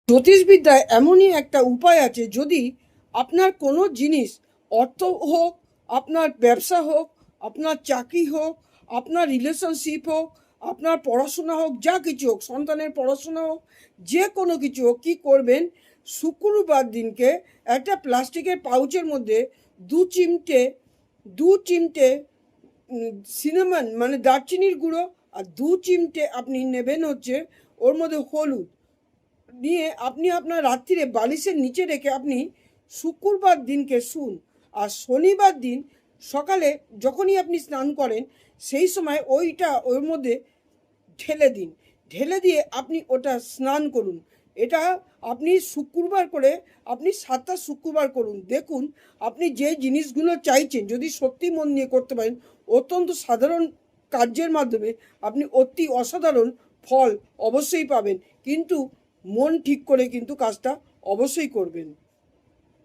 জ্যোতিষবিদ্যায় এমনই একটা উপায় আছে, যদি আপনার কোনো জিনিস, অর্থ হোক, আপনার ব্যবসা হোক, আপনার চাকরি হোক, আপনার রিলেশনশিপ হোক, আপনার পড়াশোনা হোক, যা কিছু হোক, সন্তানের পড়াশোনা হোক, যে কোনো কিছু হোক, কী করবেন, শুক্রবার দিনকে একটা প্লাস্টিকের পাউচের মধ্যে দু চিমটে সিনেমান মানে দারচিনির গুঁড়ো, আর 2 চিমটে আপনি নেবেন হচ্ছে ওর মধ্যে হলুদ নিয়ে আপনি আপনার রাত্রিরে বালিশের নিচে রেখে আপনি শুক্রবার দিনকে শুন। আর শনিবার দিন সকালে যখনই আপনি স্নান করেন সেই সময় ওইটা ওর মধ্যে ঢেলে দিন। ঢেলে দিয়ে আপনি ওটা স্নান করুন। এটা আপনি শুক্রবার করে আপনি 7টা শুক্রবার করুন। দেখুন আপনি যে জিনিসগুলো চাইছেন যদি সত্যি মন নিয়ে করতে পারেন, অত্যন্ত সাধারণ কার্যের মাধ্যমে আপনি অতি অসাধারণ ফল অবশ্যই পাবেন। কিন্তু মন ঠিক করে কিন্তু কাজটা অবশ্যই করবেন।